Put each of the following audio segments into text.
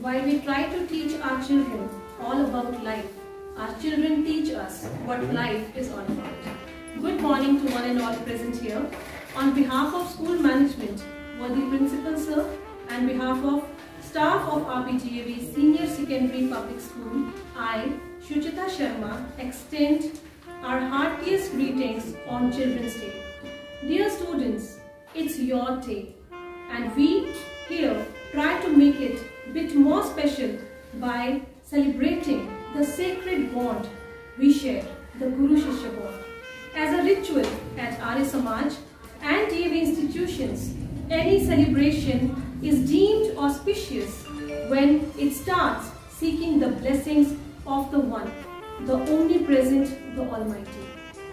while we try to teach our children all about life, our children teach us what life is all about. Good morning to one and all present here. On behalf of school management, worthy principal sir, and behalf of staff of RPGAV Senior Secondary Public School, I, Shuchita Sharma, extend our heartiest greetings on Children's Day. Dear students, it's your day, and we here try to make it a bit more special by celebrating the sacred bond we share, the Guru Shishya bond. As a ritual at Arya Samaj and DAV institutions, any celebration is deemed auspicious when it starts seeking the blessings of the One, the Omnipresent, the Almighty.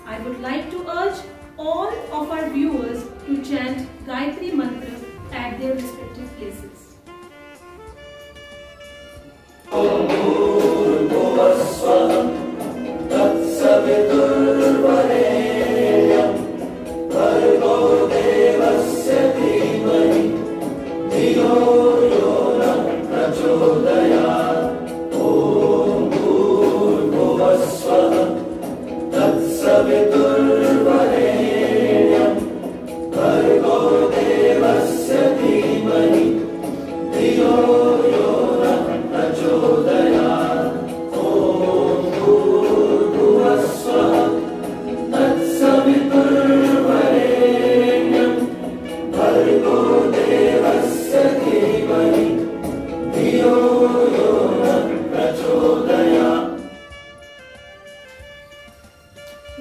I would like to urge all of our viewers to chant Gayatri Mantra at their respective places.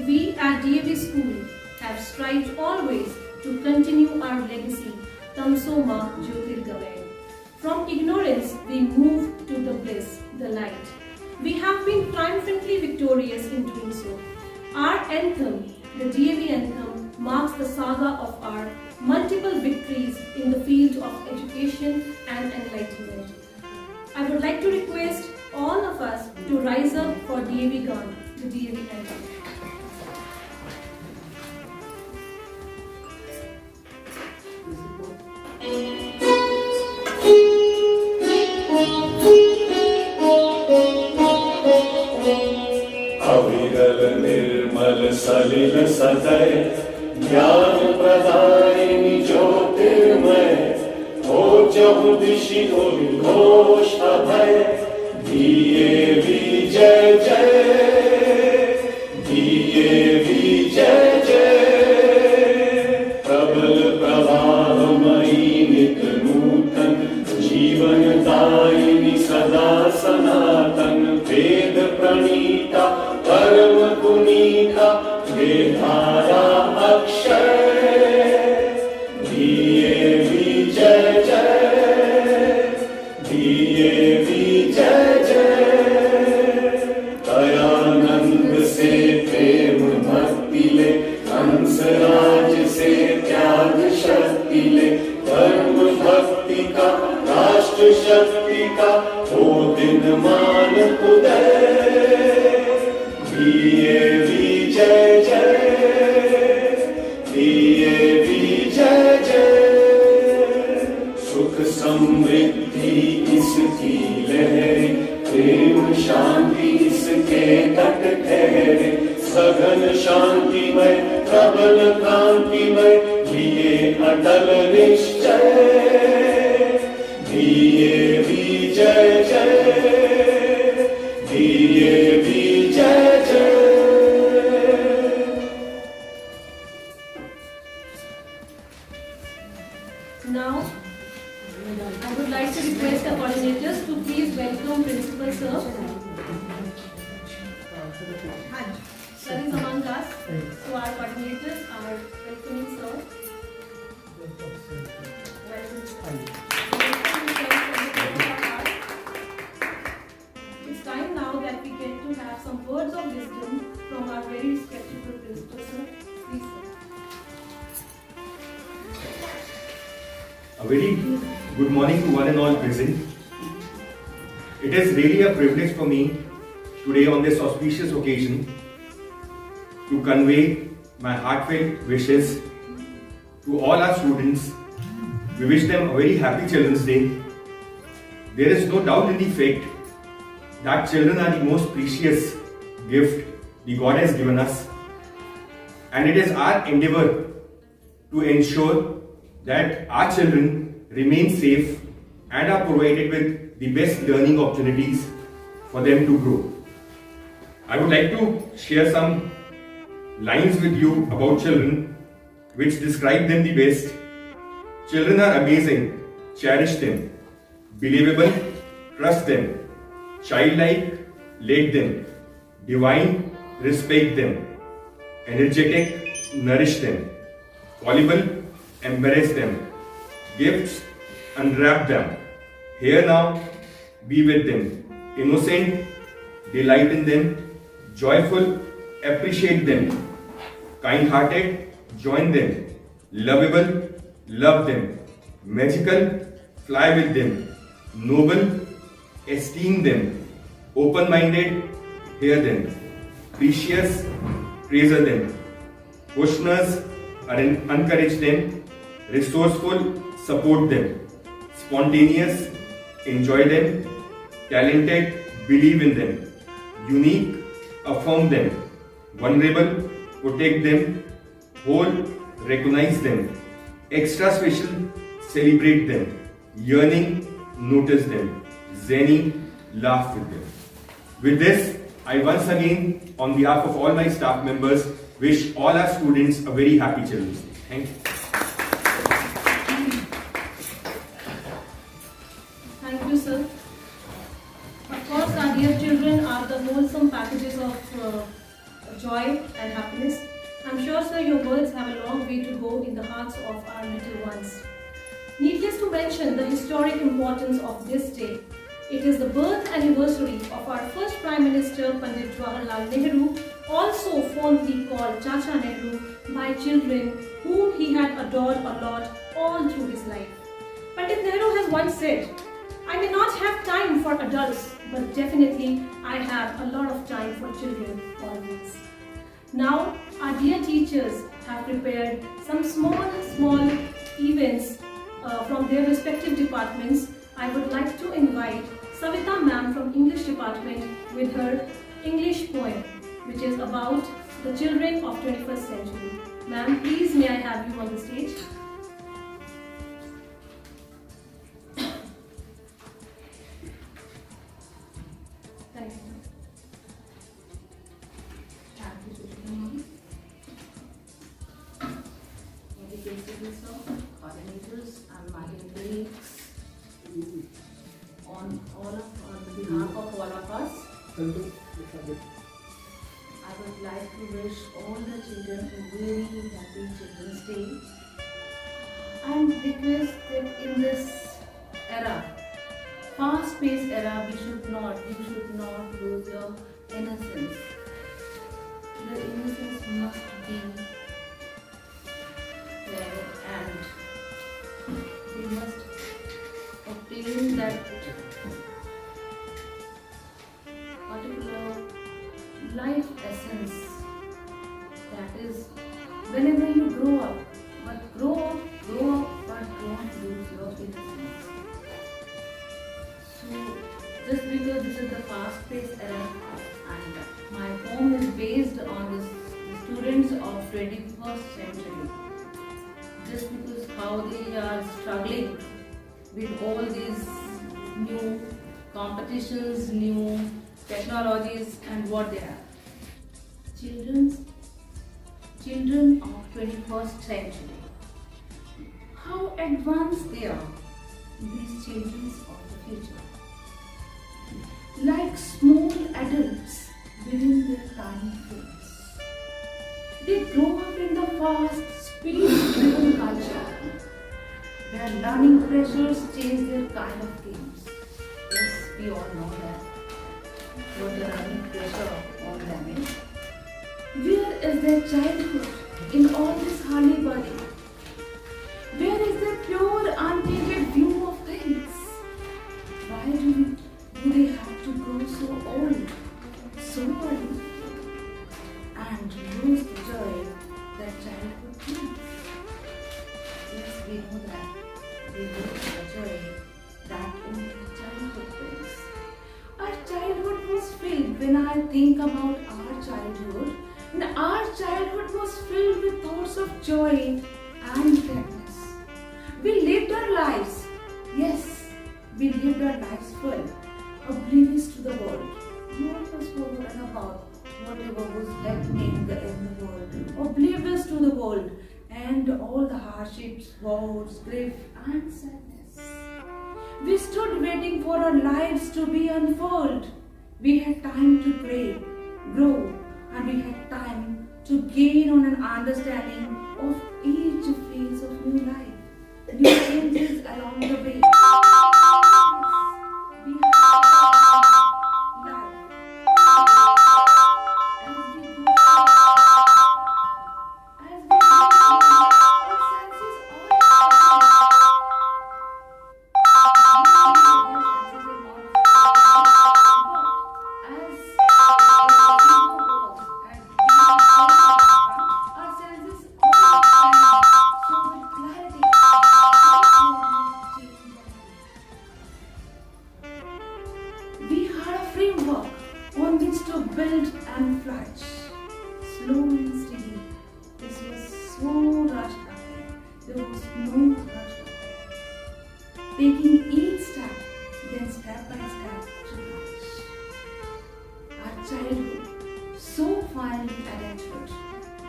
We at DAV School have strived always to continue our legacy, Tamso Ma Jyotirgamaya. From ignorance, we move to the bliss, the light. We have been triumphantly victorious in doing so. Our anthem, the DAV anthem, marks the saga of our multiple victories in the field of education and enlightenment. I would like to request all of us to rise up for DAV Gan, the DAV anthem. अविरल निर्मल सलिल सदय ज्ञान प्रदायिनी ज्योतिर्मय हो जहु दिशि उद्घोष अभय DAV जय जय DAV जय जय प्रबल प्रवाहमयी नित नूतन जीवन दायिनी सदा सनातन वेद प्रणीता परम पुनीता वेधारा अक्षय DAV जय जय DAV जय जय दयानंद से प्रेम भक्ति ले हंसराज से त्याग शक्ति ले धर्म भक्ति का राष्ट्र शक्ति का हो दिन मान उदय DAV जय जय DAV जय जय सुख समृद्धि इसकी लहरे प्रेम शांति इसके तट ठहरे सघन शांतिमय प्रबल कांतिमय लिए अटल निश्चय DAV जय जय DAV जय जय Now, I would like to request the coordinators to please welcome Principal Sir. That is among us. So our coordinators are welcoming Sir. It's time now that we get to have some words of wisdom from our very respectable Principal Sir. Please, sir. A very good morning to one and all present. It is really a privilege for me today on this auspicious occasion to convey my heartfelt wishes to all our students. We wish them a very happy Children's Day. there is no doubt in the fact that children are the most precious gift the God has given us, and it is our endeavor to ensure that our children remain safe and are provided with the best learning opportunities for them to grow. I would like to share some lines with you about children which describe them the best. Children are amazing, cherish them. Believable, trust them. Childlike, let them. Divine, respect them. Energetic, nourish them. Fallible, embrace them. Gifts, unwrap them. Here now, be with them. Innocent, delight in them. Joyful, appreciate them. Kind-hearted, join them. Lovable, love them. Magical, fly with them. Noble, esteem them. Open-minded, hear them. Precious, treasure them. Questioners, encourage them. Resourceful, support them. Spontaneous, enjoy them. Talented, believe in them. Unique, affirm them. Vulnerable, protect them. Whole, recognize them. Extra special, celebrate them. Yearning, notice them. Zany, laugh with them. With this, I once again, on behalf of all my staff members, wish all our students a very happy Children's Day. Thank you. Thank you, sir. Of course, our dear children are the wholesome packages of joy and happiness. I'm sure, sir, your words have a long way to go in the hearts of our little ones. Needless to mention the historic importance of this day. It is the birth anniversary of our first Prime Minister, Pandit Jawaharlal Nehru, also fondly called Chacha Nehru by children whom he had adored a lot all through his life. Pandit Nehru has once said, "I may not have time for adults, but definitely I have a lot of time for children always." Now, our dear teachers have prepared some small events from their respective departments. I would like to invite Savita ma'am from English department with her English poem, which is about the children of 21st century. Ma'am, please may I have you on the stage? Thank you. Coordinators and my colleagues, on behalf of all of us, I would like to wish all the children a very happy Children's Day and request that in this era, fast-paced era, you should not lose your innocence. The innocence must be there, and we must obtain that particular life essence, that is, whenever you grow up, but don't lose your innocence. So, just because this is the fast-paced era, and my poem is based on the students of 21st century, just because how they are struggling with all these new competitions, new technologies, and what they are. Children of 21st century. How advanced they are, these children of the future. Like small adults within their tiny frames. They grow up in the fast, speed-driven culture, where learning pressures change their kind of games. Yes, we all know that. What the learning pressure on them is. Where is their childhood in all this hurly-burly? Where is their pure, untainted view of things? Why do they have to grow so old, so early, and lose the joy that childhood brings? Yes, we know that we lose the joy that in their childhood friends. Our childhood was filled, when I think about our childhood, and our childhood was filled with thoughts of joy and gladness. We lived our lives, yes, we lived our lives full, oblivious to the world. None of us were worried about whatever was happening in the world, oblivious to the world and all the hardships, woes, grief and sadness. We stood waiting for our lives to be unfold. We had time to grow, and we had time to gain on an understanding of each phase of new life, new changes along the way. We had life. As we go, our senses we had a framework on which to build and flourish. Slow and steady. This was so rushed ahead. There was no rush ahead. Taking each step, then step by step to flourish. Our childhood, so finely adulthood,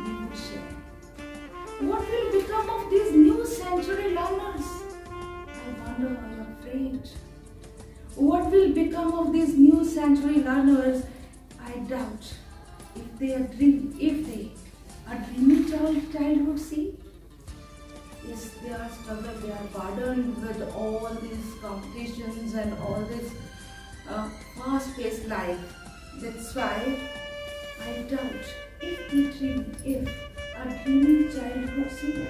we would share. What will become of these new century learners? I wonder, I am afraid. What will become of these new century learners? I doubt. If they are dreaming childhood, see? Yes, they are struggling, they are burdened with all these competitions and all this fast-paced life. That's why I doubt if a dreaming childhood, see,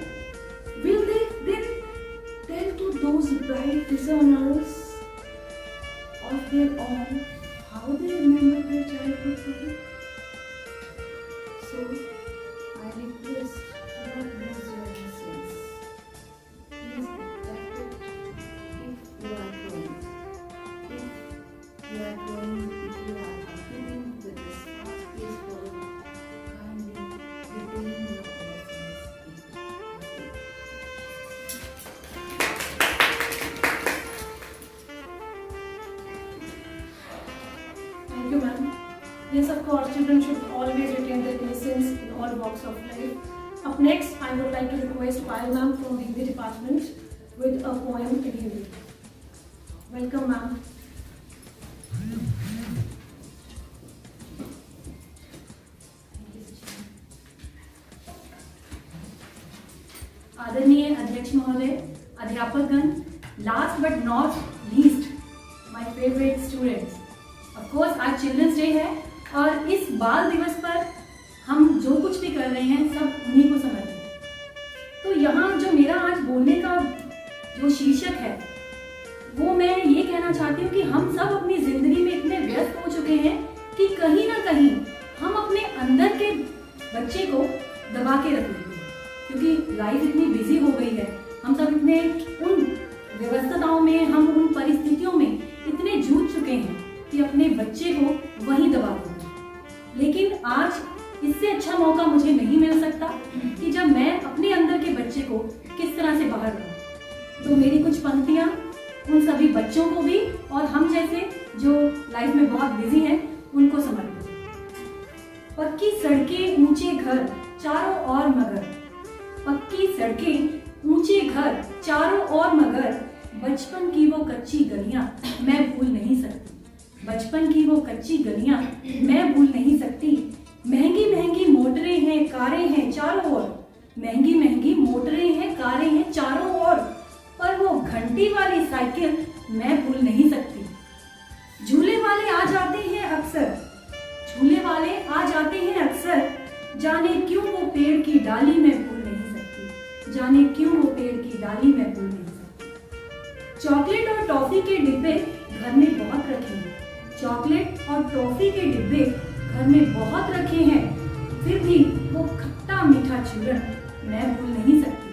will they then tell to those bright discerners of their own how they remember their childhood to be? So, I request do not lose your innocence. Please protect it if you are growing. If you are competing with this fast-paced world, kindly retain your innocence. Thank you, ma'am. Yes, of course, children should always retain their innocence in all walks of life. Up next, I would like to request Payal ma'am from the Hindi department with a poem in Hindi. Welcome, ma'am. आदरणीय अध्यक्ष महोदय, अध्यापकगण, last but not least my favourite students, of course आज children's day है और इस बाल दिवस पर हम जो कुछ भी कर रहे हैं सब उन्हीं को समर्पित है। तो यहाँ जो मेरा आज बोलने का जो शीर्षक है वो मैं ये कहना चाहती हूँ कि हम सब अपनी जिंदगी में इतने व्यस्त हो चुके हैं कि कहीं ना कहीं हम अपने अंदर के बच्चे को दबा के रख लेते हैं, क्योंकि लाइफ इतनी बिजी हो गई है, हम सब इतने उन व्यस्तताओं में, हम उन परिस्थितियों में इतने जूझ चुके हैं कि अपने बच्चे को वहीं दबा देते हैं। लेकिन आज इससे अच्छा मौका मुझे नहीं मिल सकता कि जब मैं अपने अंदर के बच्चे को किस तरह से बाहर लाऊं। तो मेरी कुछ पंक्तियां उन सभी बच्चों को भी और हम जैसे जो लाइफ में बहुत बिजी हैं उनको समर्पित है। पक्की सड़कें ऊंचे घर चारों ओर मगर, पक्की सड़कें ऊंचे घर चारों ओर मगर, बचपन की वो कच्ची गलियां मैं भूल नहीं सकती, बचपन की वो कच्ची गलियां मैं भूल नहीं सकती। महंगी महंगी मोटरें हैं, कारें हैं चारों ओर, महंगी महंगी मोटरें हैं, कारें हैं चारों ओर, पर वो घंटी वाली साइकिल मैं भूल नहीं सकती। झूले वाले आ जाते हैं अक्सर, झूले वाले आ जाते हैं अक्सर, जाने क्यों वो पेड़ की डाली मैं भूल नहीं सकती, जाने क्यों वो पेड़ की डाली मैं भूल नहीं सकती। चॉकलेट और टॉफी के डिब्बे घर में बहुत रखे हैं, चॉकलेट और टॉफी के डिब्बे घर में बहुत रखे हैं, फिर भी वो खट्टा मीठा चूरन मैं भूल नहीं सकती।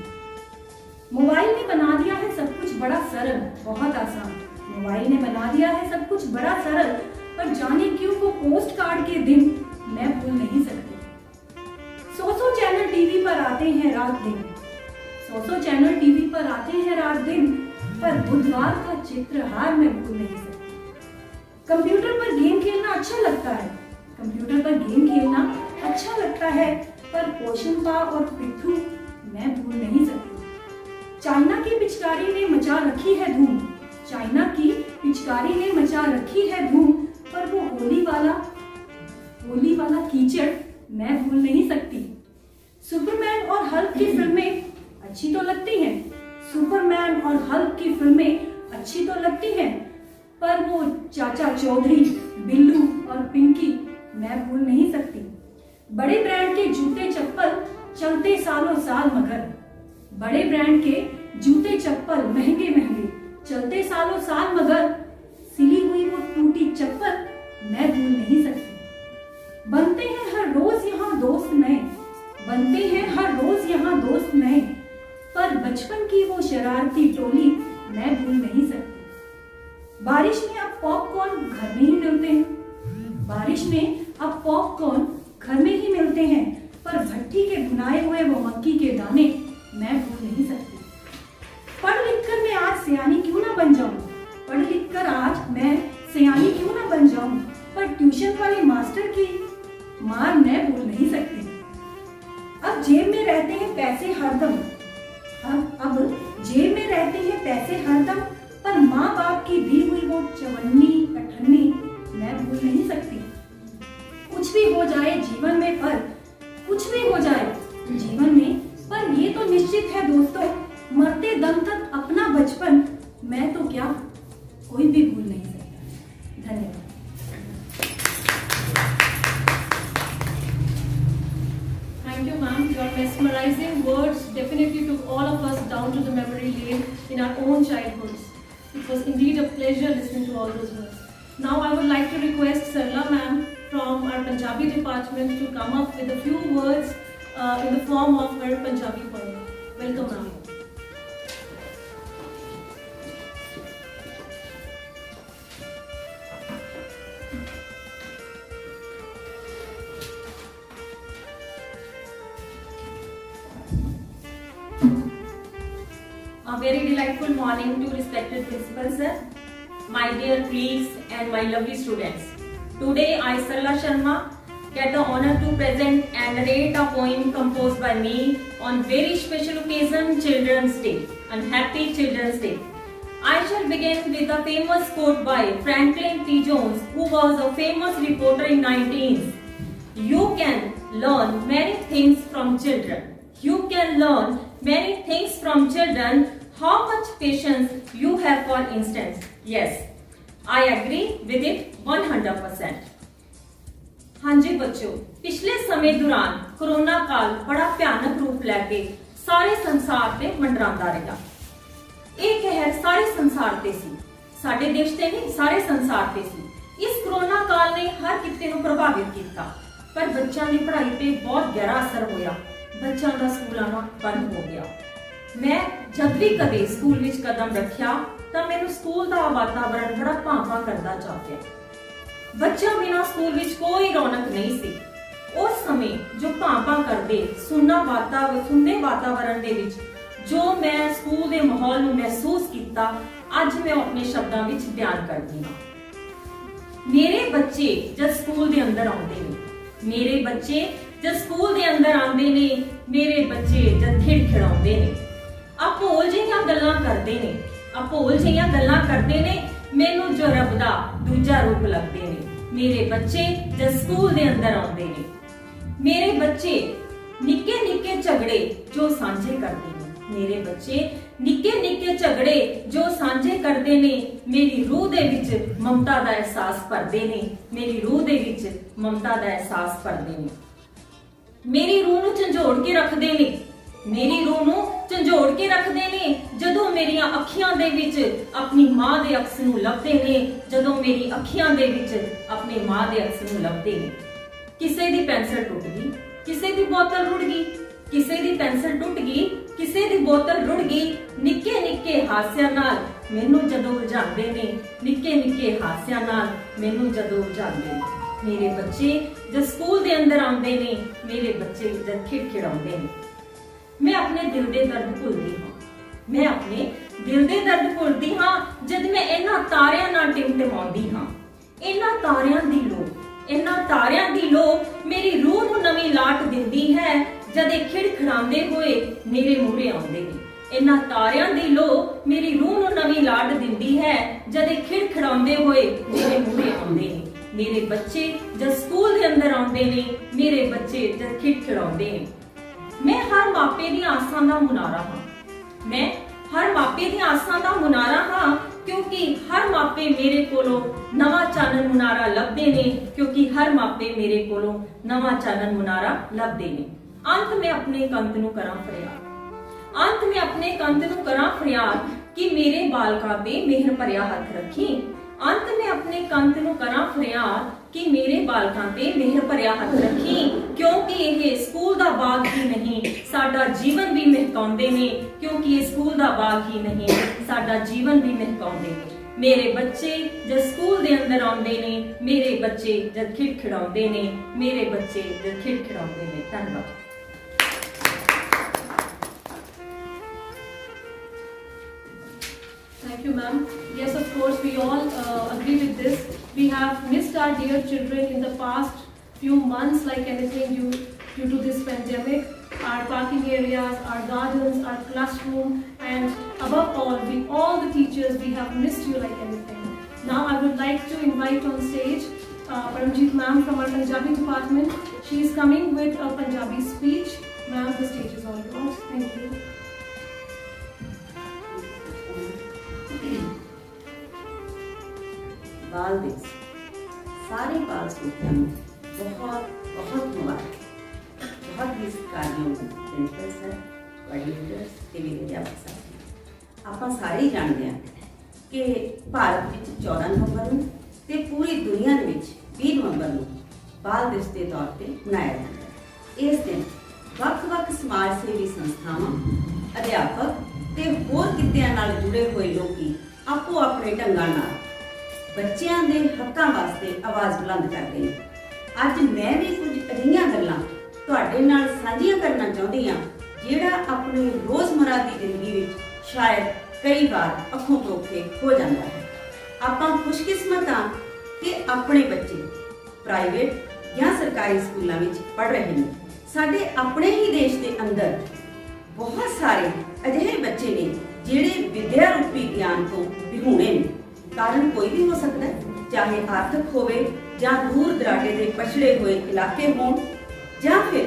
मोबाइल ने बना दिया है सब कुछ बड़ा सरल, बहुत आसान, मोबाइल मैंने बना दिया है सब कुछ बड़ा सरल, पर जाने क्यों वो पोस्ट कार्ड के दिन मैं भूल नहीं सकती। 100 चैनल टीवी पर आते हैं रात दिन, 100 चैनल टीवी पर आते हैं रात दिन, पर बुधवार का चित्रहार मैं भूल नहीं सकती। कंप्यूटर पर गेम खेलना अच्छा लगता है, कंप्यूटर पर गेम खेलना अच्छा लगता है, पर पोषणपा और पिट्ठू मैं भूल नहीं सकती। चाइना की पिचकारी ने मचा रखी है धूम, चाइना की पिचकारी ने मचा रखी है धूम, पर वो होली वाला कीचड़ मैं भूल नहीं सकती। सुपरमैन और हल्क की फिल्में अच्छी तो लगती हैं, सुपरमैन और हल्क की फिल्में अच्छी तो लगती हैं, पर वो चाचा चौधरी, बिल्लू और पिंकी मैं भूल नहीं सकती। बड़े ब्रांड के जूते चप्पल चलते सालों साल, मगर बड़े ब्रांड के जूते चप्पल महंगे महंगे चलते सालों साल, मगर सिली हुई वो टूटी चप्पल मैं भूल नहीं सकती। बनते हैं हर रोज यहाँ दोस्त नए, बनते हैं हर रोज यहाँ दोस्त नए, पर बचपन की वो शरारती टोली मैं भूल नहीं सकती। बारिश में अब पॉपकॉर्न घर में ही मिलते हैं, बारिश में अब पॉपकॉर्न घर में ही मिलते हैं, पर भट्टी के भुनाए हुए वो मक्की के दाने मैं भूल नहीं सकती। पढ़ लिख कर मैं आज सियानी क्यों ना बन जाऊं, पढ़ लिख कर आज मैं सियानी क्यों ना बन जाऊं, पर ट्यूशन वाले मास्टर की मार मैं भूल नहीं सकती। अब जेब में रहते हैं पैसे हरदम, अब जेब में रहते हैं पैसे हरदम, पर माँ बाप की दी हुई वो चवन्नी अठन्नी मैं भूल नहीं सकती। कुछ भी हो जाए जीवन में, पर कुछ भी हो जाए जीवन में, पर ये तो निश्चित है दोस्तों, मरते दम तक अपना बचपन मैं तो क्या कोई भी भूल नहीं सकता। धन्यवाद। Thank you, ma'am. Your mesmerizing words definitely took all of us down to the memory lane in our own childhoods. It was indeed a pleasure listening to all those words. Now I would like to request Sarla ma'am from our Punjabi department to come up with a few words in the form of her Punjabi poem. Welcome, ma'am. A very delightful morning to respected principal sir, my dear colleagues and my lovely students. Today I, Sarla Sharma, get the honor to present and narrate a poem composed by me on very special occasion, Children's Day, and Happy Children's Day. I shall begin with a famous quote by Franklin T. Jones, who was a famous reporter in 19th. You can learn many things from children. You can learn many things from children. How much patience you have, for instance. Yes, I agree with it 100%. हाँ जी बच्चों, पिछले समय दौरान corona काल बड़ा भयानक रूप लैके सारे संसार ते मंडरांदा रहा। एक कहर सारे संसार ते सी, साडे देश ते नहीं सारे संसार ते सी। इस कोरोना काल ने हर किते नूं प्रभावित किया, पर बच्चों की पढ़ाई पे बहुत गहरा असर होया। बच्चों का स्कूल आना बंद हो गया। मैं जब भी कदे स्कूल विच कदम रखिया तो मैनूं स्कूल का वातावरण बड़ा भांपा करता जापया। बच्चों बिना स्कूल विच कोई रौनक नहीं सी। उस समय जो भांपा करदे सुनने वातावरण दे विच जो मैं स्कूल के माहौल नूं महसूस किया, अज मैं अपने शब्दों विच बयान करदी हां। मेरे बच्चे जब स्कूल के अंदर आउंदे ने, मेरे बच्चे जब स्कूल के अंदर आते ने, मेरे बच्चे जब खिड़खिड़ाउंदे ने, अभोल जिहियां गल्लां करदे ने, अभोल जिहियां गल्लां करदे ने, मैनूं जो रब दा दूजा रूप लगदे ने। मेरे बच्चे जब स्कूल के अंदर आउंदे ने, मेरे बच्चे निक्के निक्के झगड़े जो सांझे करदे ने, मेरे बच्चे निक्के निक्के झगड़े जो सांझे करदे ने, मेरी रूह दे विच ममता दा एहसास भरदे ने, मेरी रूह दे विच ममता दा एहसास भरदे ने। मेरी रूह नूं झंझोड़ के रखदे ने, मेरी रूह नूं झंझोड़ के रखदे ने, जदों मेरियां अखियां दे विच अपनी मां दे अक्स नूं लभदे ने, जदों मेरी अखियां दे विच अपनी मां दे अक्स नूं लभदे ने। किसे दी पेंसिल टुट गई, किसे दी बोतल रुड़ गई, किसे दी पेंसिल टुट गई, ਕਿਸੇ ਦੀ ਬੋਤਲ ਰੁੜ ਗਈ, ਨਿੱਕੇ ਨਿੱਕੇ ਹਾਸਿਆਂ ਨਾਲ ਮੈਨੂੰ ਜਦੋਂ ਉਲਝਾਉਂਦੇ ਨੇ, ਨਿੱਕੇ ਨਿੱਕੇ ਹਾਸਿਆਂ ਨਾਲ ਮੈਨੂੰ ਜਦੋਂ ਉਲਝਾਉਂਦੇ ਨੇ। ਮੇਰੇ ਬੱਚੇ ਜਦ ਸਕੂਲ ਦੇ ਅੰਦਰ ਆਉਂਦੇ ਨੇ, ਮੇਰੇ ਬੱਚੇ ਜਦ ਖਿੜਖਿੜਾਉਂਦੇ ਨੇ, ਮੈਂ ਆਪਣੇ ਦਿਲ ਦੇ ਦਰਦ ਭੁੱਲਦੀ ਹਾਂ। ਮੈਂ ਆਪਣੇ ਦਿਲ ਦੇ ਦਰਦ ਭੁੱਲਦੀ ਹਾਂ ਜਦ ਮੈਂ ਇਹਨਾਂ ਤਾਰਿਆਂ ਨਾਲ ਟਿਮਟਿਮਾਉਂਦੀ ਹਾਂ। ਇਹਨਾਂ ਤਾਰਿਆਂ ਦੀ ਲੋ, ਇਹਨਾਂ ਤਾਰਿਆਂ ਦੀ ਲੋ ਮੇਰੀ ਰੂਹ ਨੂੰ ਨਵੀਂ ਲਾਟ ਦਿੰਦੀ ਹੈ ਜਦ ਇਹ ਖਿੜਖਿੜਾਉਂਦੇ ਹੋਏ ਮੇਰੇ ਮੂਹਰੇ ਆਉਂਦੇ ਨੇ। ਇਹਨਾਂ ਤਾਰਿਆਂ ਦੀ ਲੋ ਮੇਰੀ ਰੂਹ ਨੂੰ ਨਵੀਂ ਲਾਟ ਦਿੰਦੀ ਹੈ ਜਦ ਇਹ ਖਿੜਖਿੜਾਉਂਦੇ ਹੋਏ ਮੇਰੇ ਮੂਹਰੇ ਆਉਂਦੇ ਨੇ। ਮੇਰੇ ਬੱਚੇ ਜਦ ਸਕੂਲ ਦੇ ਅੰਦਰ ਆਉਂਦੇ ਨੇ, ਮੇਰੇ ਬੱਚੇ ਜਦ ਖਿੜਖਿੜਾਉਂਦੇ ਨੇ। ਮੈਂ ਹਰ ਮਾਪੇ ਦੀਆਂ ਆਸਾਂ ਦਾ ਮੁਨਾਰਾ ਹਾਂ। ਮੈਂ ਹਰ ਮਾਪੇ ਦੀਆਂ ਆਸਾਂ ਦਾ ਮੁਨਾਰਾ ਹਾਂ, ਕਿਉਂਕਿ ਹਰ ਮਾਪੇ ਮੇਰੇ ਕੋਲੋਂ ਨਵਾਂ ਚਾਨਣ ਮੁਨਾਰਾ ਲੱਭਦੇ ਨੇ, ਕਿਉਂਕਿ ਹਰ ਮਾਪੇ ਮੇਰੇ ਕੋਲੋਂ ਨਵਾਂ ਚਾਨਣ ਮੁਨਾਰਾ ਲੱਭਦੇ ਨੇ। ਅੰਤ ਮੈਂ ਆਪਣੇ ਕੰਤ ਨੂੰ ਕਰਾਂ ਫਰਿਆਦ, ਅੰਤ ਮੈਂ ਆਪਣੇ ਕੰਤ ਨੂੰ ਕਰਾਂ ਫਰਿਆਦ ਕਿ ਮੇਰੇ ਬਾਲਕਾਂ ਤੇ ਮਿਹਰ ਭਰਿਆ ਹੱਥ ਰੱਖੀ। ਅੰਤ ਮੈਂ ਆਪਣੇ ਕੰਤ ਨੂੰ ਕਰਾਂ ਫਰਿਆਦ ਕਿ ਮੇਰੇ ਬਾਲਕਾਂ ਤੇ ਮਿਹਰ ਭਰਿਆ ਹੱਥ ਰੱਖੀ, ਕਿਉਂਕਿ ਇਹ ਸਕੂਲ ਦਾ ਬਾਗ ਹੀ ਨਹੀਂ ਸਾਡਾ ਜੀਵਨ ਵੀ ਮਹਿਕਾਉਂਦੇ ਨੇ, ਕਿਉਂਕਿ ਇਹ ਸਕੂਲ ਦਾ ਬਾਗ ਹੀ ਨਹੀਂ ਸਾਡਾ ਜੀਵਨ ਵੀ ਮਹਿਕਾਉਂਦੇ ਨੇ। ਮੇਰੇ ਬੱਚੇ ਜਦ ਸਕੂਲ ਦੇ ਅੰਦਰ ਆਉਂਦੇ ਨੇ, ਮੇਰੇ ਬੱਚੇ ਜਦ ਖਿੜਖਿੜਾਉਂਦੇ ਨੇ, ਮੇਰੇ ਬੱਚੇ ਜਦ ਖਿੜਖਿੜਾਉਂਦੇ ਨੇ। ਧੰਨਵਾਦ। Thank you, ma'am. Yes, of course, we all agree with this. We have missed our dear children in the past few months like anything due to this pandemic. Our parking areas, our gardens, our classroom, and above all, all the teachers, we have missed you like anything. Now, I would like to invite on stage Paramjeet ma'am from our Punjabi department. She is coming with a Punjabi speech. Ma'am, the stage is all yours. Thank you. बाल दिवस सारे बाल students ਨੂੰ बहुत बहुत मुबारक। बहुत ही सत्कारयोग principal sir, coordinators ਤੇ ਮੇਰੇ ਅਧਿਆਪਕ ਸਾਥੀ। ਆਪਾਂ ਸਾਰੇ ਹੀ ਜਾਣਦੇ ਹਾਂ ਕਿ ਭਾਰਤ ਵਿੱਚ 14 ਨਵੰਬਰ ਨੂੰ ਤੇ ਪੂਰੀ ਦੁਨੀਆ ਦੇ ਵਿੱਚ 20 ਨਵੰਬਰ ਨੂੰ ਬਾਲ ਦਿਵਸ ਦੇ ਤੌਰ ਤੇ ਮਨਾਇਆ ਜਾਂਦਾ ਹੈ। ਇਸ ਦਿਨ ਵੱਖ-ਵੱਖ ਸਮਾਜ ਸੇਵੀ ਸੰਸਥਾਵਾਂ, ਅਧਿਆਪਕ ਤੇ ਹੋਰ ਕਿੱਤਿਆਂ ਨਾਲ ਜੁੜੇ ਹੋਏ ਲੋਕੀ ਆਪੋ ਆਪਣੇ ਢੰਗਾਂ ਨਾਲ ਬੱਚਿਆਂ ਦੇ ਹੱਕਾਂ ਵਾਸਤੇ ਆਵਾਜ਼ ਬੁਲੰਦ ਕਰਦੇ ਨੇ। ਅੱਜ ਮੈਂ ਵੀ ਕੁਝ ਅਜਿਹੀਆਂ ਗੱਲਾਂ ਤੁਹਾਡੇ ਨਾਲ ਸਾਂਝੀਆਂ ਕਰਨਾ ਚਾਹੁੰਦੀ ਹਾਂ ਜਿਹੜਾ ਆਪਣੇ ਰੋਜ਼ਮਰਾ ਦੀ ਜ਼ਿੰਦਗੀ ਵਿੱਚ ਸ਼ਾਇਦ ਕਈ ਵਾਰ ਅੱਖੋਂ ਪਰੋਖੇ ਹੋ ਜਾਂਦਾ ਹੈ। ਆਪਾਂ ਖੁਸ਼ਕਿਸਮਤ ਹਾਂ ਕਿ ਆਪਣੇ ਬੱਚੇ ਪ੍ਰਾਈਵੇਟ ਜਾਂ ਸਰਕਾਰੀ ਸਕੂਲਾਂ ਵਿੱਚ ਪੜ੍ਹ ਰਹੇ ਨੇ। ਸਾਡੇ ਆਪਣੇ ਹੀ ਦੇਸ਼ ਦੇ ਅੰਦਰ ਬਹੁਤ ਸਾਰੇ ਅਜਿਹੇ ਬੱਚੇ ਨੇ ਜਿਹੜੇ ਵਿਦਿਆ ਰੂਪੀ ਗਿਆਨ ਤੋਂ ਵਿਹੂਣੇ ਨੇ। ਕਾਰਨ ਕੋਈ ਵੀ ਹੋ ਸਕਦਾ ਹੈ, ਚਾਹੇ ਆਰਥਿਕ ਹੋਵੇ ਜਾਂ ਦੂਰ ਦਰਾਡੇ ਦੇ ਪਛੜੇ ਹੋਏ ਇਲਾਕੇ ਹੋਣ, ਜਾਂ ਫਿਰ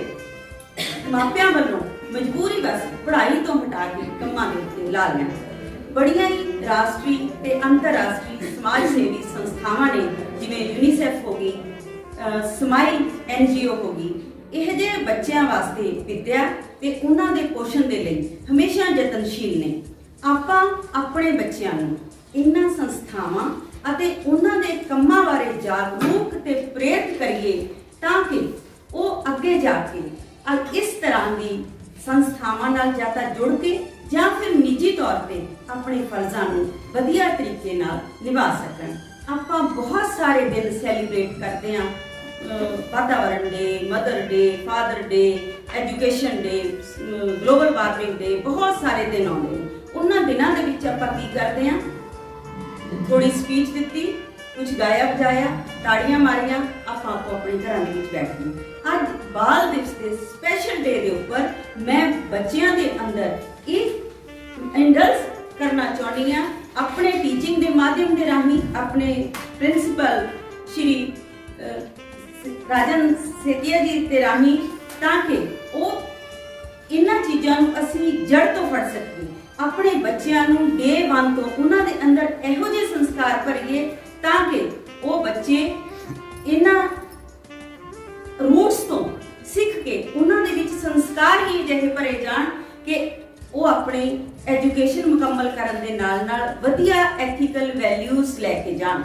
ਮਾਪਿਆਂ ਵੱਲੋਂ ਮਜਬੂਰੀ ਬਸ ਪੜ੍ਹਾਈ ਤੋਂ ਹਟਾ ਕੇ ਕੰਮਾਂ ਦੇ ਉੱਤੇ ਲਾ ਲੈਣ। ਬੜੀਆਂ ਹੀ ਰਾਸ਼ਟਰੀ ਤੇ ਅੰਤਰਰਾਸ਼ਟਰੀ ਸਮਾਜ ਸੇਵੀ ਸੰਸਥਾਵਾਂ ਨੇ, ਜਿਵੇਂ ਯੂਨੀਸੈਫ ਹੋ ਗਈ, ਸਮਾਈਲ NGO ਹੋ ਗਈ, ਇਹ ਜਿਹੇ ਬੱਚਿਆਂ ਵਾਸਤੇ ਵਿਦਿਆ ਤੇ ਉਹਨਾਂ ਦੇ ਪੋਸ਼ਣ ਦੇ ਲਈ ਹਮੇਸ਼ਾ ਯਤਨਸ਼ੀਲ ਨੇ। ਆਪਾਂ ਆਪਣੇ ਬੱਚਿਆਂ ਨੂੰ ਇਹਨਾਂ ਸੰਸਥਾਵਾਂ ਅਤੇ ਉਹਨਾਂ ਦੇ ਕੰਮਾਂ ਬਾਰੇ ਜਾਗਰੂਕ ਤੇ ਪ੍ਰੇਰਿਤ ਕਰੀਏ ਤਾਂ ਕਿ ਉਹ ਅੱਗੇ ਜਾ ਕੇ ਇਸ ਤਰ੍ਹਾਂ ਦੀ ਸੰਸਥਾਵਾਂ ਨਾਲ ਜਾਂ ਤਾਂ ਜੁੜ ਕੇ ਜਾਂ ਫਿਰ ਨਿੱਜੀ ਤੌਰ ਤੇ ਆਪਣੇ ਫਰਜ਼ਾਂ ਨੂੰ ਵਧੀਆ ਤਰੀਕੇ ਨਾਲ ਨਿਭਾ ਸਕਣ। ਆਪਾਂ ਬਹੁਤ ਸਾਰੇ ਦਿਨ ਸੈਲੀਬ੍ਰੇਟ ਕਰਦੇ ਹਾਂ, ਵਾਤਾਵਰਣ day, mother day, father day, education day, global warming day, ਬਹੁਤ ਸਾਰੇ ਦਿਨ ਆਉਂਦੇ ਨੇ। ਉਹਨਾਂ ਦਿਨਾਂ ਦੇ ਵਿੱਚ ਆਪਾਂ ਕੀ ਕਰਦੇ ਹਾਂ, ਥੋੜੀ ਸਪੀਚ ਦਿੱਤੀ, ਕੁਝ ਗਾਇਆ ਬਜਾਇਆ, ਤਾੜੀਆਂ ਮਾਰੀਆਂ, ਆਪਾਂ ਆਪੋ ਆਪਣੇ ਘਰਾਂ ਦੇ ਵਿੱਚ ਬੈਠ ਗਏ। ਅੱਜ ਬਾਲ ਦਿਵਸ ਦੇ ਸਪੈਸ਼ਲ ਡੇ ਦੇ ਉੱਪਰ ਮੈਂ ਬੱਚਿਆਂ ਦੇ ਅੰਦਰ ਇਹ ਇੰਡਲਸ ਕਰਨਾ ਚਾਹੁੰਦੀ ਹਾਂ ਆਪਣੇ ਟੀਚਿੰਗ ਦੇ ਮਾਧਿਅਮ ਦੇ ਰਾਹੀਂ, ਆਪਣੇ ਪ੍ਰਿੰਸੀਪਲ ਸ਼੍ਰੀ ਰਾਜਨ ਸੇਤੀਆ ਜੀ ਦੇ ਰਾਹੀਂ, ਤਾਂ ਕਿ ਉਹ ਇਹਨਾਂ ਚੀਜ਼ਾਂ ਨੂੰ ਅਸੀਂ ਜੜ ਤੋਂ ਫੜ ਸਕੀਏ। ਆਪਣੇ ਬੱਚਿਆਂ ਨੂੰ ਡੇ 1 ਤੋਂ ਉਹਨਾਂ ਦੇ ਅੰਦਰ ਇਹੋ ਜਿਹੇ ਸੰਸਕਾਰ ਭਰੀਏ ਤਾਂ ਕਿ ਉਹ ਬੱਚੇ ਇਹਨਾਂ ਰੂਟਸ ਤੋਂ ਸਿੱਖ ਕੇ ਉਹਨਾਂ ਦੇ ਵਿੱਚ ਸੰਸਕਾਰ ਹੀ ਅਜਿਹੇ ਭਰੇ ਜਾਣ ਕਿ ਉਹ ਆਪਣੀ ਐਜੂਕੇਸ਼ਨ ਮੁਕੰਮਲ ਕਰਨ ਦੇ ਨਾਲ ਨਾਲ ਵਧੀਆ ਐਥੀਕਲ ਵੈਲਿਊਜ਼ ਲੈ ਕੇ ਜਾਣ।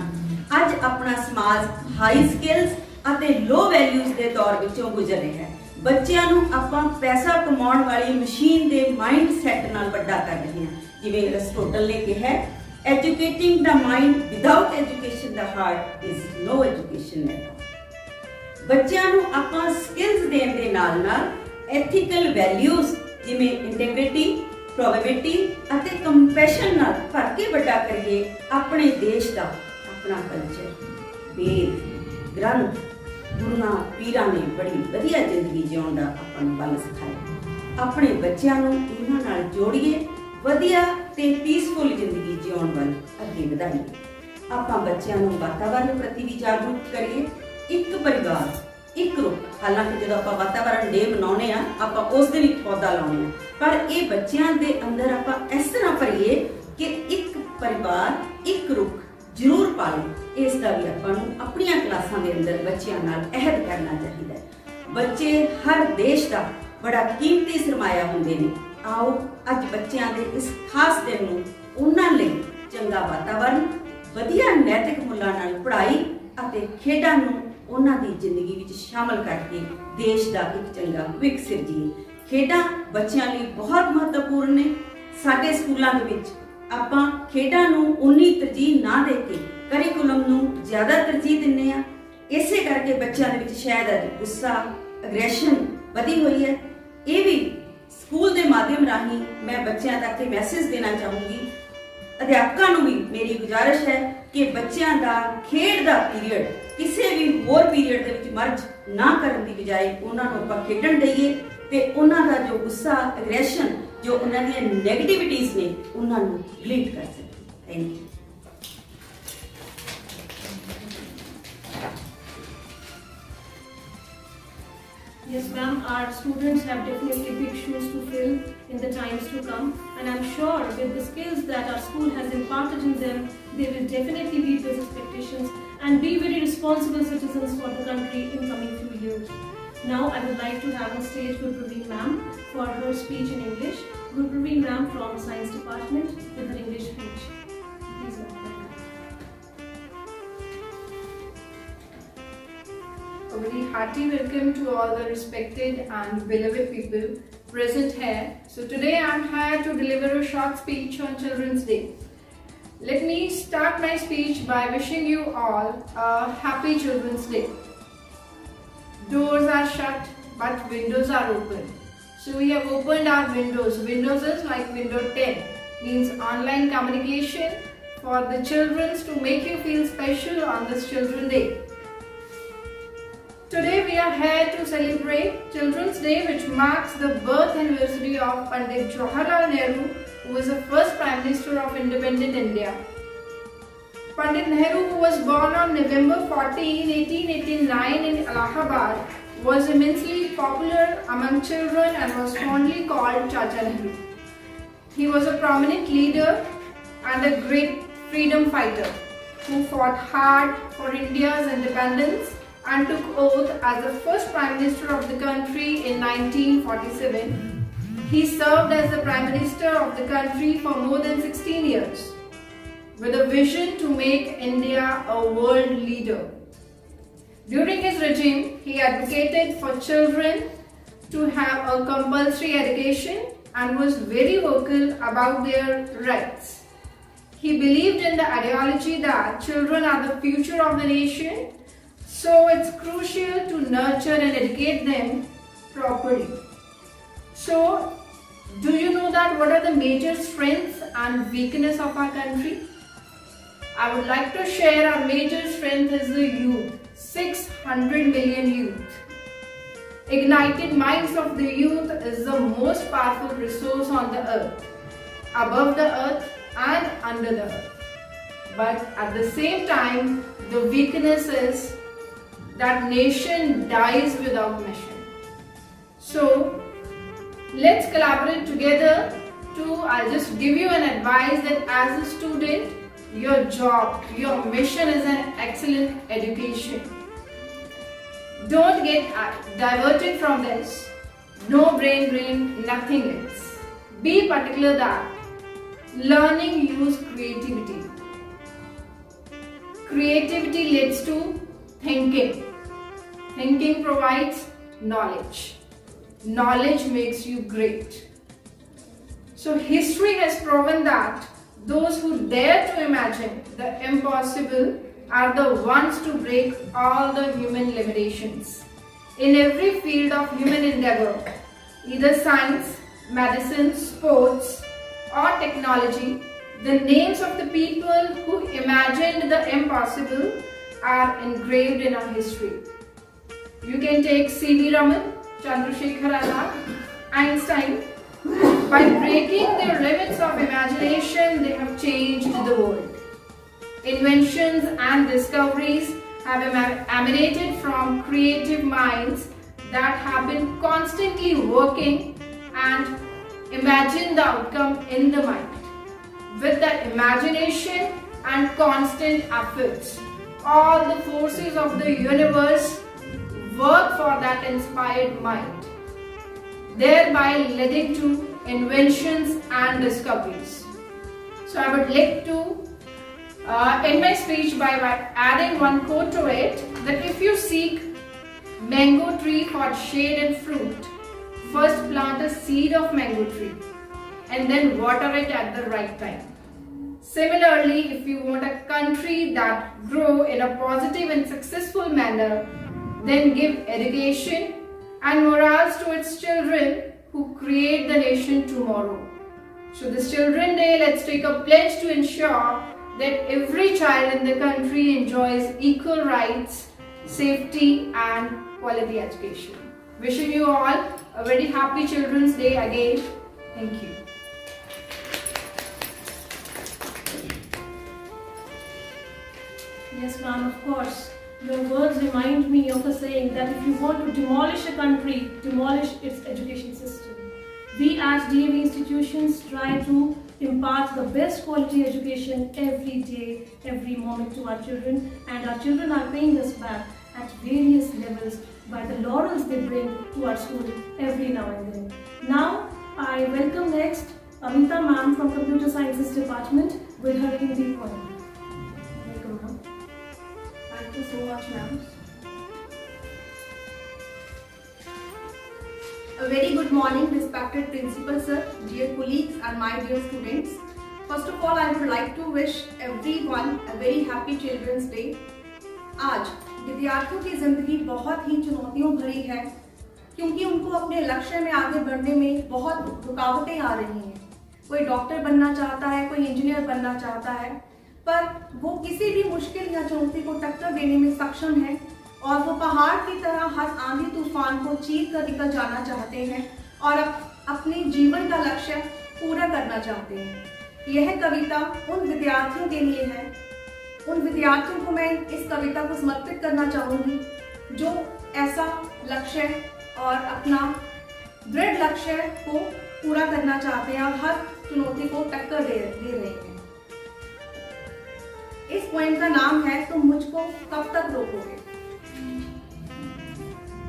ਅੱਜ ਆਪਣਾ ਸਮਾਜ ਹਾਈ ਸਕਿੱਲਸ ਅਤੇ ਲੋ ਵੈਲਿਊਜ਼ ਦੇ ਦੌਰ ਵਿੱਚੋਂ ਗੁਜ਼ਰ ਰਿਹਾ ਹੈ। ਬੱਚਿਆਂ ਨੂੰ ਆਪਾਂ ਪੈਸਾ ਕਮਾਉਣ ਵਾਲੀ ਮਸ਼ੀਨ ਦੇ ਮਾਈਂਡ ਸੈੱਟ ਨਾਲ ਵੱਡਾ ਕਰ ਰਹੇ ਹਾਂ। ਜਿਵੇਂ ਅਰਿਸਟੋਟਲ ਨੇ ਕਿਹਾ, educating the mind without education the heart is no education at all. ਬੱਚਿਆਂ ਨੂੰ ਆਪਾਂ ਸਕਿੱਲਸ ਦੇਣ ਦੇ ਨਾਲ ਨਾਲ ਐਥੀਕਲ ਵੈਲਿਊਜ਼ ਜਿਵੇਂ ਇੰਟੈਗ੍ਰਿਟੀ, ਪ੍ਰੋਬੇਬਿਲਿਟੀ ਅਤੇ ਕੰਪੈਸ਼ਨ ਨਾਲ ਭਰ ਕੇ ਵੱਡਾ ਕਰੀਏ। ਆਪਣੇ ਦੇਸ਼ ਦਾ, ਆਪਣਾ ਕਲਚਰ, ਵੇਦ, ਗ੍ਰੰਥ, ਗੁਰੂਆਂ ਪੀਰਾਂ ਨੇ ਬੜੀ ਵਧੀਆ ਜ਼ਿੰਦਗੀ ਜਿਉਣ ਦਾ ਆਪਾਂ ਨੂੰ ਬਲ ਸਿਖਾਇਆ। ਆਪਣੇ ਬੱਚਿਆਂ ਨੂੰ ਇਹਨਾਂ ਨਾਲ ਜੋੜੀਏ, ਵਧੀਆ ਤੇ ਪੀਸਫੁਲ ਜ਼ਿੰਦਗੀ ਜਿਉਣ ਵੱਲ ਅੱਗੇ ਵਧਾਈਏ। ਆਪਾਂ ਬੱਚਿਆਂ ਨੂੰ ਵਾਤਾਵਰਣ ਪ੍ਰਤੀ ਵੀ ਜਾਗਰੂਕ ਕਰੀਏ। ਇੱਕ ਪਰਿਵਾਰ, ਇੱਕ ਰੁੱਖ। ਹਾਲਾਂਕਿ ਜਦੋਂ ਆਪਾਂ ਵਾਤਾਵਰਣ ਡੇ ਮਨਾਉਂਦੇ ਆ, ਆਪਾਂ ਉਸ ਦਿਨ ਇੱਕ ਪੌਦਾ ਲਾਉਂਦੇ ਆ, ਪਰ ਇਹ ਬੱਚਿਆਂ ਦੇ ਅੰਦਰ ਆਪਾਂ ਇਸ ਤਰ੍ਹਾਂ ਭਰੀਏ ਕਿ ਇੱਕ ਪਰਿਵਾਰ, ਇੱਕ ਰੁੱਖ ਜ਼ਰੂਰ ਪਾਲੇ। ਇਸ ਦਾ ਵੀ ਆਪਾਂ ਨੂੰ ਆਪਣੀਆਂ ਕਲਾਸਾਂ ਦੇ ਅੰਦਰ ਬੱਚਿਆਂ ਨਾਲ ਅਹਿਦ ਕਰਨਾ ਚਾਹੀਦਾ ਹੈ। ਬੱਚੇ ਹਰ ਦੇਸ਼ ਦਾ ਬੜਾ ਕੀਮਤੀ ਸਰਮਾਇਆ ਹੁੰਦੇ ਨੇ। ਆਓ ਅੱਜ ਬੱਚਿਆਂ ਦੇ ਇਸ ਖਾਸ ਦਿਨ ਨੂੰ ਉਹਨਾਂ ਲਈ ਚੰਗਾ ਵਾਤਾਵਰਣ, ਵਧੀਆ ਨੈਤਿਕ ਮੁੱਲਾਂ ਨਾਲ ਪੜ੍ਹਾਈ ਅਤੇ ਖੇਡਾਂ ਨੂੰ ਉਹਨਾਂ ਦੀ ਜ਼ਿੰਦਗੀ ਵਿੱਚ ਸ਼ਾਮਲ ਕਰਕੇ ਦੇਸ਼ ਦਾ ਇੱਕ ਚੰਗਾ ਭਵਿੱਖ ਸਿਰਜੀਏ। ਖੇਡਾਂ ਬੱਚਿਆਂ ਲਈ ਬਹੁਤ ਮਹੱਤਵਪੂਰਨ ਨੇ। ਸਾਡੇ ਸਕੂਲਾਂ ਦੇ ਵਿੱਚ ਆਪਾਂ ਖੇਡਾਂ ਨੂੰ ਉਨੀ ਤਰਜੀਹ ਨਾ ਦੇ ਕੇ ਕਰਿਕੂਲਮ ਨੂੰ ਜ਼ਿਆਦਾ ਤਰਜੀਹ ਦਿੰਦੇ ਆ। ਇਸੇ ਕਰਕੇ ਬੱਚਿਆਂ ਦੇ ਵਿੱਚ ਸ਼ਾਇਦ ਅੱਜ ਗੁੱਸਾ, ਅਗਰੈਸ਼ਨ ਵਧੀ ਹੋਈ ਹੈ। ਇਹ ਵੀ ਸਕੂਲ ਦੇ ਮਾਧਿਅਮ ਰਾਹੀਂ ਮੈਂ ਬੱਚਿਆਂ ਤੱਕ ਇਹ ਮੈਸੇਜ ਦੇਣਾ ਚਾਹੂੰਗੀ। ਅਧਿਆਪਕਾਂ ਨੂੰ ਵੀ ਮੇਰੀ ਗੁਜ਼ਾਰਿਸ਼ ਹੈ ਕਿ ਬੱਚਿਆਂ ਦਾ ਖੇਡ ਦਾ ਪੀਰੀਅਡ ਕਿਸੇ ਵੀ ਹੋਰ ਪੀਰੀਅਡ ਦੇ ਵਿੱਚ ਮਰਜ ਨਾ ਕਰਨ ਦੀ ਬਜਾਏ ਉਹਨਾਂ ਨੂੰ ਆਪਾਂ ਖੇਡਣ ਦਈਏ ਤੇ ਉਹਨਾਂ ਦਾ ਜੋ ਗੁੱਸਾ, ਐਗਰੈਸ਼ਨ, ਜੋ ਉਹਨਾਂ ਦੀਆਂ ਨੈਗੇਟਿਵਿਟੀਜ਼ ਨੇ, ਉਹਨਾਂ ਨੂੰ ਡਿਲੀਟ ਕਰ ਸਕੀਏ। Thank you. Yes, ma'am, our students have definitely big shoes to fill in the times to come, and I'm sure with the skills that our school has imparted in them, they will definitely meet those expectations and be very responsible citizens for the country in coming few years. Now, I would like to have on stage Gurpreet ma'am for her speech in English. Gurpreet ma'am from Science Department with her English speech. Please, ma'am. A very hearty welcome to all the respected and beloved people present here. So today I'm here to deliver a short speech on Children's Day. Let me start my speech by wishing you all a happy Children's Day. Doors are shut but windows are open. So we have opened our windows. Windows is like window 10, means online communication for the children to make you feel special on this Children's Day. Today we are here to celebrate Children's Day, which marks the birth anniversary of Pandit Jawaharlal Nehru, who was the first Prime Minister of independent India. Pandit Nehru, who was born on November 14, 1889 in Allahabad, was immensely popular among children and was fondly called Chacha Nehru. He was a prominent leader and a great freedom fighter who fought hard for India's independence and took oath as the first Prime Minister of the country in 1947. He served as the Prime Minister of the country for more than 16 years, with a vision to make India a world leader. During his regime, he advocated for children to have a compulsory education and was very vocal about their rights. He believed in the ideology that children are the future of the nation, so it's crucial to nurture and educate them properly. So, do you know that what are the major strengths and weaknesses of our country? I would like to share our major strength is the youth. 600 million youth. Ignited minds of the youth is the most powerful resource on the earth, above the earth and under the earth. But at the same time, the weakness is that nation dies without mission. So let's collaborate together I'll just give you an advice that as a student, your job, your mission is an excellent education. Don't get diverted from this. No brain drain, nothing else. Be particular that learning use creativity. Creativity leads to thinking. Thinking provides knowledge. knowledge makes you great. So history has proven that those who dare to imagine the impossible are the ones to break all the human limitations. In every field of human endeavor, either science, medicine, sports, or technology, the names of the people who imagined the impossible are engraved in our history. You can take C.V. Raman, Chandrasekhar Azad, Einstein. By breaking the limits of imagination, they have changed the world. Inventions and discoveries have emanated from creative minds that have been constantly working and imagine the outcome in the mind. With the imagination and constant efforts, all the forces of the universe work for that inspired mind, thereby leading to inventions and discoveries. So I would like to end my speech by adding one quote to it, that if you seek mango tree for shade and fruit, first plant a seed of mango tree and then water it at the right time. Similarly, if you want a country that grow in a positive and successful manner, then give education and morals to its children who create the nation tomorrow. So this Children's Day, let's take a pledge to ensure that every child in the country enjoys equal rights, safety and quality education. Wishing you all a very happy Children's Day again. Thank you. Yes, ma'am, of course. Your words remind me of a saying that if you want to demolish a country, demolish its education system. We as DAV institutions try to impart the best quality education every day, every moment to our children, and our children are paying us back at various levels by the laurels they bring to our school every now and then. Now, I welcome next Amita ma'am from Computer Sciences Department with her Hindi poem. Welcome, ma'am. Thank you so much, ma'am. A very good morning, respected principal sir, dear colleagues and my dear students. First of all, I would like to wish everyone a very happy Children's Day. आज विद्यार्थियों की जिंदगी बहुत ही चुनौतियों भरी है, क्योंकि उनको अपने लक्ष्य में आगे बढ़ने में बहुत रुकावटें आ रही हैं। कोई डॉक्टर बनना चाहता है, कोई इंजीनियर बनना चाहता है, पर वो किसी भी मुश्किल या चुनौती को टक्कर देने में सक्षम है और वो पहाड़ की तरह हर आंधी तूफान को चीर कर निकल जाना चाहते हैं और अपने जीवन का लक्ष्य पूरा करना चाहते हैं। यह कविता उन विद्यार्थियों के लिए है। उन विद्यार्थियों को मैं इस कविता को समर्पित करना चाहूँगी जो ऐसा लक्ष्य और अपना दृढ़ लक्ष्य को पूरा करना चाहते हैं और हर चुनौती को टक्कर दे रहे हैं। इस पोएम का नाम है तुम मुझको कब तक रोकोगे।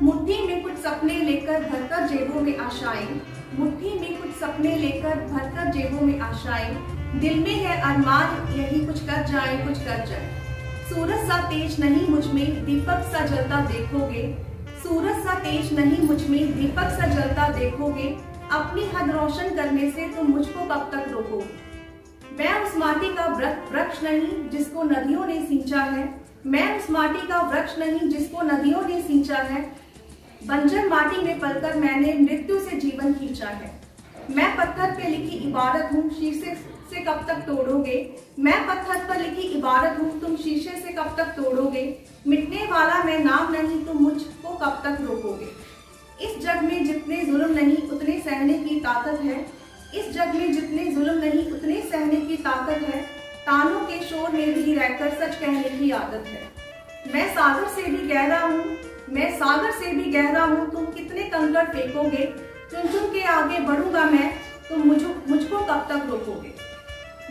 मुट्ठी में कुछ सपने लेकर भरकर जेबों में आशाएं, मुट्ठी में कुछ सपने लेकर भरकर जेबों में आशाएं, दिल में है अरमान यही कुछ कर जाए कुछ कर जाए। सूरज सा तेज नहीं मुझ में दीपक सा जलता देखोगे, सूरज सा तेज नहीं मुझ में दीपक सा जलता देखोगे, अपनी हद रोशन करने से तुम मुझको कब तक रोकोगे। मैं उस माटी का वृक्ष नहीं जिसको नदियों ने सींचा है, मैं उस माटी का वृक्ष नहीं जिसको नदियों ने सींचा है, बंजर माटी में पलकर मैंने मृत्यु से जीवन खींचा है। मैं पत्थर पे लिखी इबारत हूँ शीशे से कब तक तोड़ोगे, मैं पत्थर पर लिखी इबारत हूँ तुम शीशे से कब तक तोड़ोगे, मिटने वाला मैं नाम नहीं तुम मुझको कब तक रोकोगे। इस जग में जितने जुल्म नहीं उतने सहने की ताकत है, इस जग में जितने जुल्म नहीं उतने सहने की ताकत है, तानों के शोर में भी रहकर सच कहने की आदत है। मैं सागर से भी गहरा हूँ, मैं सागर से भी गहरा हूँ, तुम कितने कंकड़ फेंकोगे, चुन चुन के आगे बढ़ूंगा मैं, तुम मुझको कब तक रोकोगे।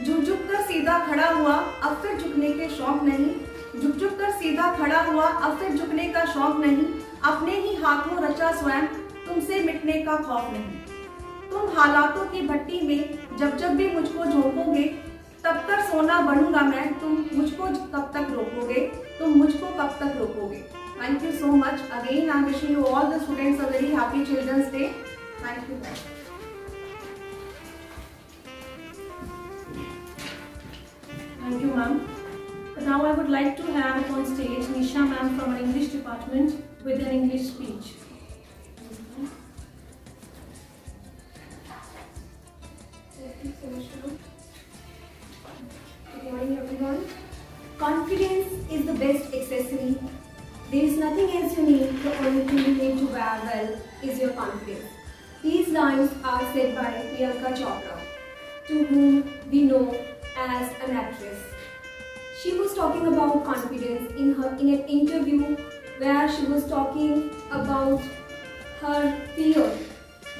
झुक झुक कर सीधा खड़ा हुआ अब फिर झुकने के शौक नहीं, झुक झुक कर सीधा खड़ा हुआ अब फिर झुकने का शौक नहीं, अपने ही हाथों रचा स्वयं तुमसे मिटने का खौफ नहीं। तुम हालातों की भट्टी में जब जब भी मुझको झोंकोगे, तब तक सोना बनूंगा मैं, तुम मुझको कब तक रोकोगे, तुम मुझको कब तक रोकोगे। Thank you so much. Again, I'm wishing you all the students a very happy Children's Day. Thank you. Thank you, ma'am. Now I would like to have on stage Nisha ma'am from our English department with an English speech. Good morning, everyone. Confidence is the best accessory. There is nothing else you need. The only thing you need to wear well is your confidence. These lines are said by Priyanka Chopra, to whom we know as an actress. She was talking about confidence in an interview where she was talking about her fear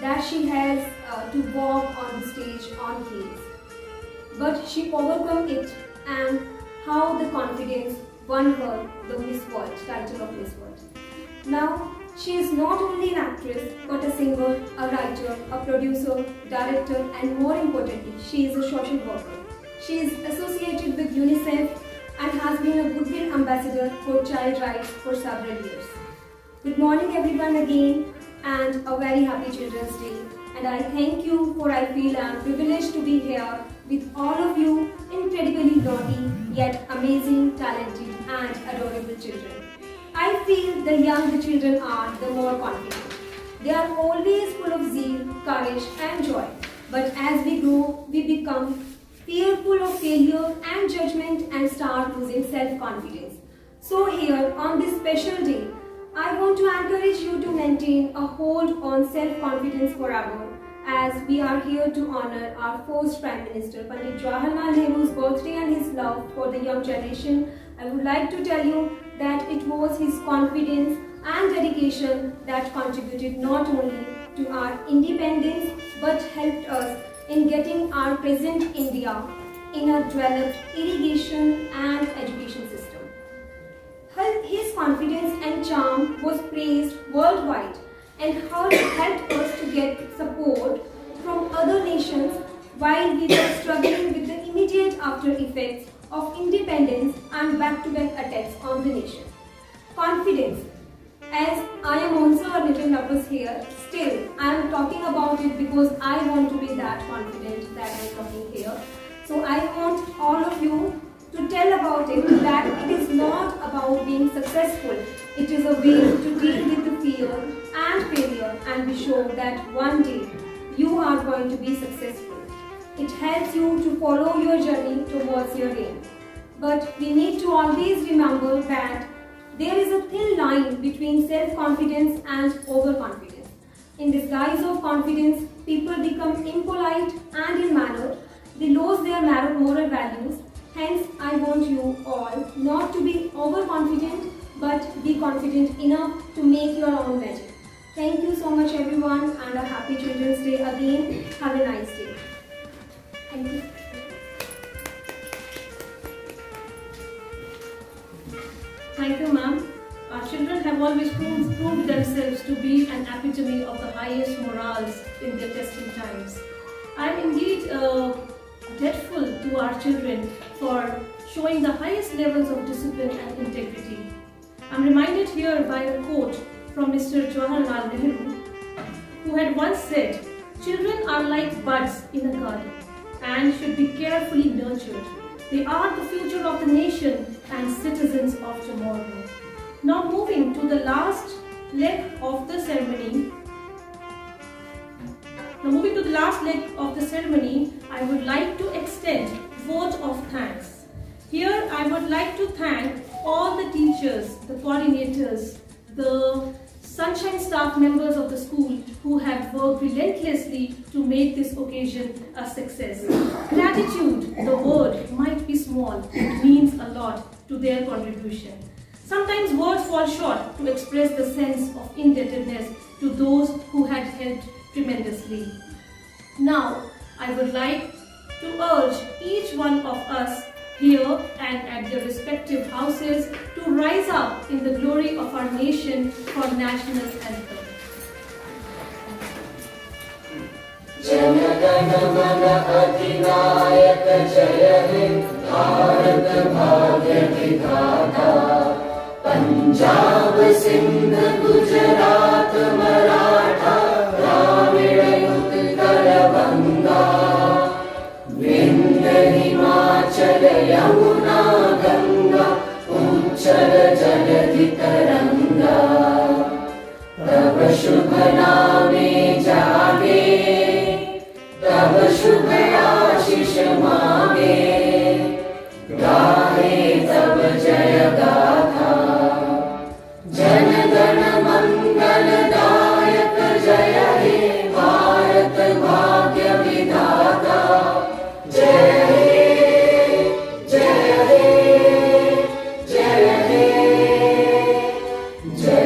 that she has to walk on the stage on heels. But she overcome it, and how the confidence won her the Miss World title of Miss World. Now she is not only an actress but a singer, a writer, a producer, director, and more importantly, she is a social worker. She is associated with UNICEF and has been a goodwill ambassador for child rights for several years. Good morning everyone again, and a very happy Children's Day. And I thank you for I feel I am privileged to be here with all of you incredibly naughty yet amazing, talented and adorable children. I feel the younger children are, the more confident. They are always full of zeal, courage and joy. But as we grow, we become fearful of failure and judgment and start losing self-confidence. So here on this special day, I want to encourage you to maintain a hold on self-confidence forever, as we are here to honor our first Prime Minister, Pandit Jawaharlal Nehru's birthday and his love for the young generation. I would like to tell you that it was his confidence and dedication that contributed not only to our independence but helped us in getting our present India in a developed irrigation and education system. His confidence and charm was praised worldwide and helped us to get support from other nations while we were struggling with the immediate after effects of independence and back-to-back attacks on the nation. Confidence. As I am also a little nervous here, still I am talking about it because I want to be that confident that I am talking here. So I want all of you to tell about it, that it is not about being successful. It is a way to deal with the fear and failure and be sure that one day you are going to be successful. It helps you to follow your journey towards your aim. But we need to always remember that there is a thin line between self-confidence and overconfidence. In disguise of confidence, people become impolite and ill-mannered. They lose their moral values. Hence, I want you all not to be overconfident, but be confident enough to make your own magic. Thank you so much everyone, and a happy Children's Day again. Have a nice day. Thank you. Thank you, ma'am. Our children have always proved themselves to be an epitome of the highest morals in their testing times. I am indeed grateful to our children for showing the highest levels of discipline and integrity. I am reminded here by a quote from Mr. Jawaharlal Nehru, who had once said, "Children are like buds in a garden and should be carefully nurtured. They are the future of the nation and citizens of tomorrow." Now moving to the last leg of the ceremony. I would like to extend vote of thanks. Here I would like to thank all the teachers, the coordinators, the Sunshine staff members of the school who have worked relentlessly to make this occasion a success. Gratitude, the word might be small, it means a lot to their contribution. Sometimes words fall short to express the sense of indebtedness to those who had helped tremendously. Now, I would like to urge each one of us here and at their respective houses to rise up in the glory of our nation for national anthem. Jana Gana Mana Adhinayak Jaya Hind Bharat Bhagya Vidhata Punjab Sindh Gujarat Maratha Dravida Utkal बंगा विंध्य हिमाचल यमुना गंगा उच्चल जलधि तरंगा तब शुभ नामे जागे तब शुभ आशीष मांगे गाहे तब जय गाथा जन गण मंगल दायक जय हे भारत भाग्य विधाता जय हे जय हे जय हे जय